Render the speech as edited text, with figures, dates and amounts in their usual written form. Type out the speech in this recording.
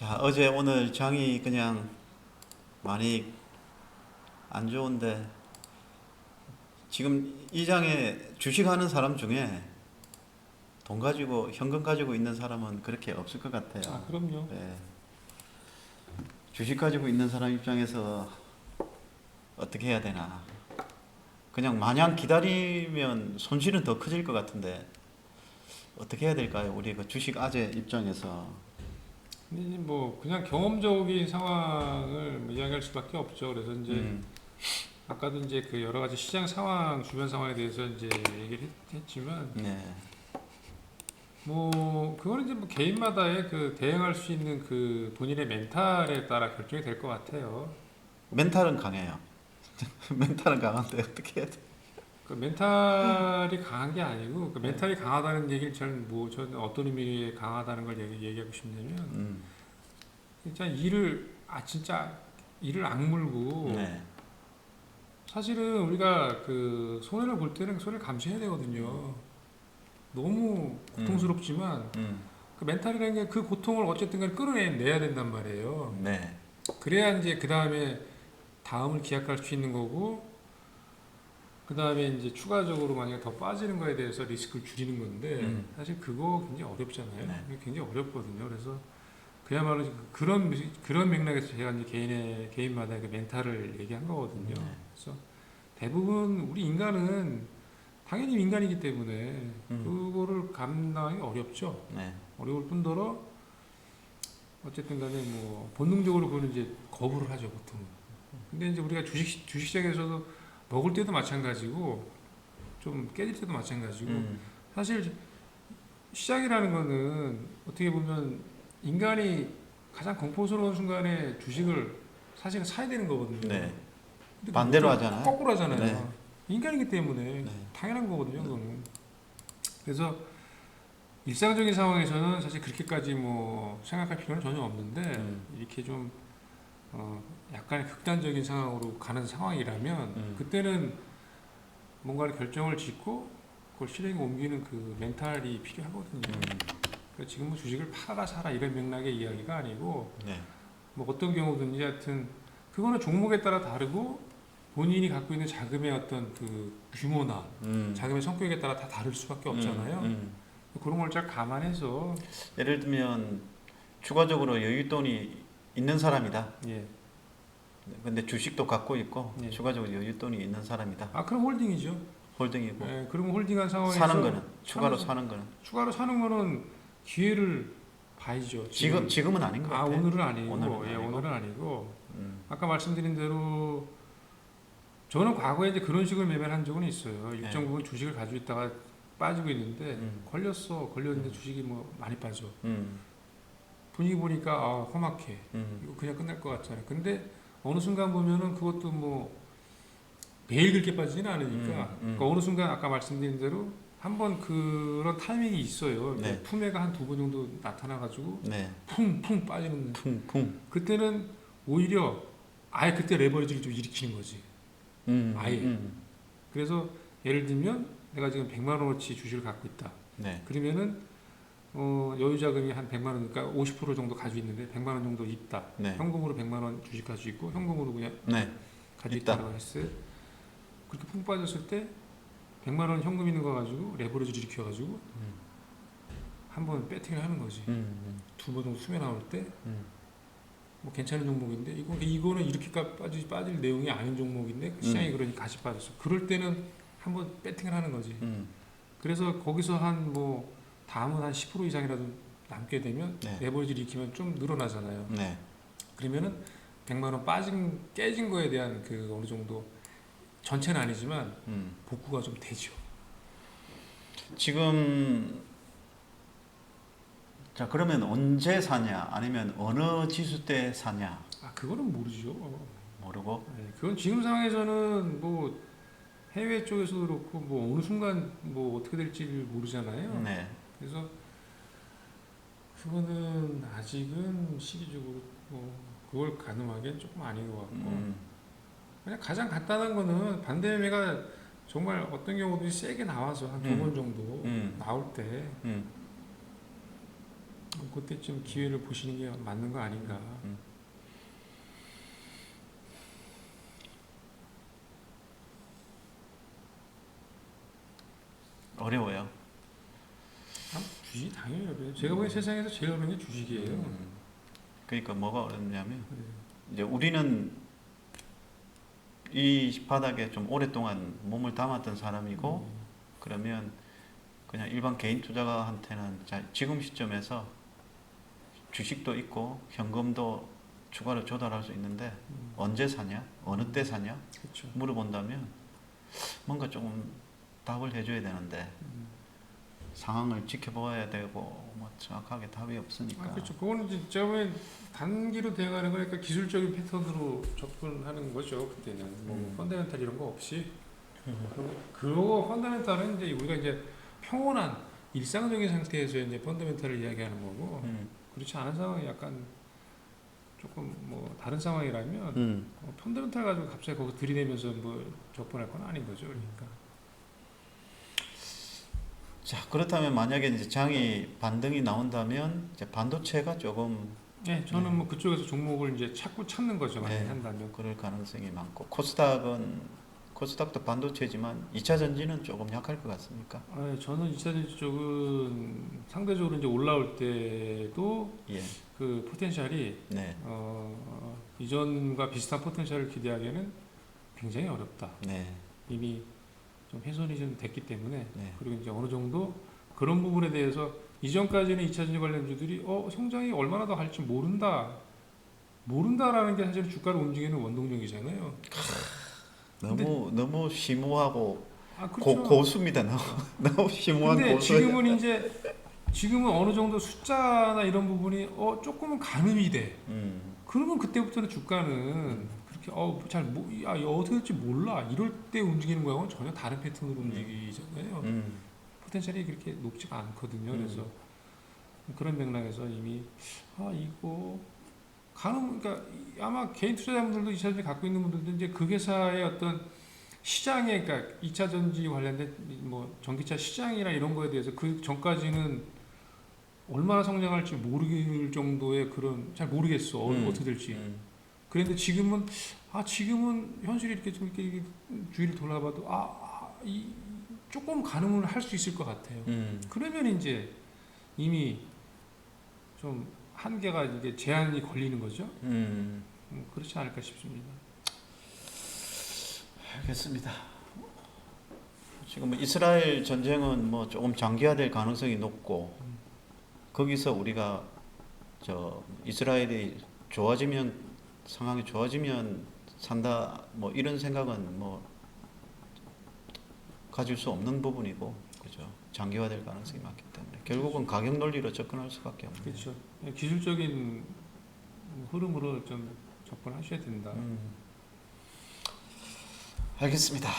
자, 어제 오늘 장이 그냥 많이 안 좋은데 지금 이 장에 주식하는 사람 중에 돈 가지고 현금 가지고 있는 사람은 그렇게 없을 것 같아요. 그럼요. 네. 주식 가지고 있는 사람 입장에서 어떻게 해야 되나? 그냥 마냥 기다리면 손실은 더 커질 것 같은데 어떻게 해야 될까요? 우리 그 주식 아재 입장에서. 근데 이제 뭐 그냥 경험적인 상황을 뭐 이야기할 수밖에 없죠. 그래서 이제 아까도 이제 그 여러 가지 시장 상황, 주변 상황에 대해서 이제 얘기를 했지만 네. 뭐 그거는 이제 뭐 개인마다의 그 대응할 수 있는 그 본인의 멘탈에 따라 결정이 될 것 같아요. 멘탈은 강해요. 멘탈은 강한데 어떻게 해야 돼? 그 멘탈이 강한 게 아니고 그 멘탈이 강하다는 얘기를 저는 어떤 의미에 강하다는 걸 얘기하고 싶냐면 진짜 진짜 일을 악물고 네. 사실은 우리가 그 손해를 볼 때는 그 손해를 감수해야 되거든요. 너무 고통스럽지만 그 멘탈이라는 게 그 고통을 어쨌든 간에 끌어내야 된단 말이에요. 네. 그래야 이제 그 다음에 다음을 기약할 수 있는 거고 그 다음에 이제 추가적으로 만약에 더 빠지는 거에 대해서 리스크를 줄이는 건데 사실 그거 굉장히 어렵잖아요. 네. 그게 굉장히 어렵거든요. 그래서 그야말로 그런 맥락에서 제가 이제 개인마다 그 멘탈을 얘기한 거거든요. 네. 그래서 대부분 우리 인간은 당연히 인간이기 때문에 그거를 감당하기 어렵죠. 네. 어려울 뿐더러 어쨌든 간에 뭐 본능적으로 그거는 이제 거부를 하죠, 보통. 근데 이제 우리가 주식시장에서도 먹을 때도 마찬가지고 좀 깨질 때도 마찬가지고 사실 시장이라는 거는 어떻게 보면 인간이 가장 공포스러운 순간에 주식을 사실은 사야 되는 거거든요. 네. 근데 반대로 보통 하잖아요. 거꾸로 하잖아요. 네. 인간이기 때문에 네. 당연한 거거든요, 그거는. 그래서 일상적인 상황에서는 사실 그렇게까지 뭐 생각할 필요는 전혀 없는데 이렇게 좀 약간의 극단적인 상황으로 가는 상황이라면 그때는 뭔가를 결정을 짓고 그걸 실행에 옮기는 그 멘탈이 필요하거든요. 그러니까 지금은 주식을 팔아라 사라 이런 맥락의 이야기가 아니고 네. 뭐 어떤 경우든지 하여튼 그거는 종목에 따라 다르고 본인이 갖고 있는 자금의 어떤 그 규모나 자금의 성격에 따라 다 다를 수밖에 없잖아요. 그런 걸 잘 감안해서 예를 들면 추가적으로 여윳돈이 있는 사람이다. 예. 근데 주식도 갖고 있고 예. 추가적으로 여윳돈이 있는 사람이다. 그럼 홀딩이죠. 홀딩이고 예, 그러면 홀딩한 상황에서 사는 거는 사는 거는 추가로 사는 거는 기회를 봐야죠. 지금은 아닌 것 같아요. 오늘은 아니고, 오늘은 아니고. 오늘은 아니고. 아까 말씀드린 대로 저는 과거에 이제 그런 식으로 매매를 한 적은 있어요. 일정 부분 주식을 가지고 있다가 빠지고 있는데 걸렸는데 주식이 뭐 많이 빠져. 분위기 보니까 험악해. 이거 그냥 끝날 것 같잖아요. 근데 어느 순간 보면은 그것도 뭐 매일 그렇게 빠지지는 않으니까 그러니까 어느 순간 아까 말씀드린 대로 한번 그런 타이밍이 있어요. 네. 품에가 한 두 번 정도 나타나가지고 네. 쿵쿵 빠지는. 풍풍. 그때는 오히려 아예 그때 레버리지를 좀 일으키는 거지. 아예. 그래서 예를 들면 내가 지금 100만 원어치 주식을 갖고 있다. 네. 그러면은 여유 자금이 한 100만 원이니까 50% 정도 가지고 있는데 100만 원 정도 있다. 네. 현금으로 100만 원 주식 가지고 있고 현금으로 그냥 네. 가지고 있다. 있다고 했어요. 그렇게 푹 빠졌을 때 100만 원 현금 있는 거 가지고 레버리지를 일으켜가지고 한번 배팅을 하는 거지. 두 번 정도 수면 나올 때 뭐 괜찮은 종목인데 이거는 이렇게 빠질 내용이 아닌 종목인데 시장이 그러니 같이 빠졌어. 그럴 때는 한번 배팅을 하는 거지. 그래서 거기서 한 뭐 다음은 한 10% 이상이라도 남게 되면 네. 레버리지를 익히면 좀 늘어나잖아요. 네. 그러면은 100만 원 깨진 거에 대한 그 어느 정도 전체는 아니지만 복구가 좀 되죠. 지금 자 그러면 언제 사냐 아니면 어느 지수 때 사냐 그거는 모르죠. 모르고 네, 그건 지금 상황에서는 뭐 해외 쪽에서도 그렇고 뭐 어느 순간 뭐 어떻게 될지 모르잖아요. 네. 그래서 그거는 아직은 시기적으로 뭐 그걸 가늠하기엔 조금 아닌 것 같고 그냥 가장 간단한 거는 반대매매가 정말 어떤 경우도 세게 나와서 한 두 번 정도 나올 때 그때쯤 기회를 보시는 게 맞는 거 아닌가. 어려워요. 주식이 당연히 어려워요. 제가 보기엔 세상에서 제일 어려운 게 주식이에요. 그러니까 뭐가 어렵냐면 네. 이제 우리는 이 바닥에 좀 오랫동안 몸을 담았던 사람이고 그러면 그냥 일반 개인 투자가한테는 지금 시점에서 주식도 있고 현금도 추가로 조달할 수 있는데 언제 사냐, 어느 때 사냐 그렇죠. 물어본다면 뭔가 조금 답을 해줘야 되는데 상황을 지켜봐야 되고 뭐 정확하게 답이 없으니까. 그렇죠. 그거는 이제 제가 보기엔 단기로 대응하는 거니까 기술적인 패턴으로 접근하는 거죠. 그때는 뭐 펀더멘탈 이런 거 없이. 그리고 펀더멘탈은 이제 우리가 이제 평온한 일상적인 상태에서 이제 펀더멘탈을 이야기하는 거고 그렇지 않은 상황이 약간 조금 뭐 다른 상황이라면 펀더멘탈 가지고 갑자기 거기 들이대면서 뭐 접근할 건 아닌 거죠. 그러니까. 자 그렇다면 만약에 이제 장이 반등이 나온다면 이제 반도체가 조금 네, 저는 뭐 그쪽에서 종목을 이제 자꾸 찾는 거죠. 만약 네. 한다면. 그럴 가능성이 많고 코스닥도 반도체지만 2차 전지는 조금 약할 것 같습니까? 저는 2차 전지 쪽은 상대적으로 이제 올라올 때도 예. 그 포텐셜이 네. 이전과 비슷한 포텐셜을 기대하기에는 굉장히 어렵다. 네. 이미 좀 훼손이 좀 됐기 때문에 네. 그리고 이제 어느 정도 그런 부분에 대해서 이전까지는 2차 전지 관련주들이 성장이 얼마나 더 할지 모른다라는 게 사실 주가를 움직이는 원동력이잖아요. 너무 심오하고 그렇죠. 고수입니다. 너무 심오한 근데 고수. 지금은 어느 정도 숫자나 이런 부분이 조금은 가늠이 돼. 그러면 그때부터는 주가는 그렇게 어떻게 될지 몰라 이럴 때 움직이는 거하고는 전혀 다른 패턴으로 움직이잖아요. 포텐셜이 그렇게 높지가 않거든요. 그래서 그런 맥락에서 이미 이거 그러니까 아마 개인 투자자분들도 2차 전지 갖고 있는 분들도 이제 그 회사의 어떤 시장에 그러니까 2차 전지 관련된 뭐 전기차 시장이나 이런 거에 대해서 그 전까지는 얼마나 성장할지 모를 정도의 그런 잘 모르겠어 어떻게 될지. 그런데 지금은 현실이 이렇게 좀 이렇게 주위를 돌아봐도 조금 가늠을 할 수 있을 것 같아요. 그러면 이제 이미 좀 한계가 이게 제한이 걸리는 거죠. 그렇지 않을까 싶습니다. 알겠습니다. 지금 이스라엘 전쟁은 뭐 조금 장기화될 가능성이 높고 거기서 우리가 이스라엘이 상황이 좋아지면 산다 뭐 이런 생각은 뭐 가질 수 없는 부분이고 그죠. 장기화될 가능성이 많기 때문에 결국은 가격 논리로 접근할 수밖에 없네요. 그렇죠. 기술적인 흐름으로 좀 접근하셔야 된다. 알겠습니다.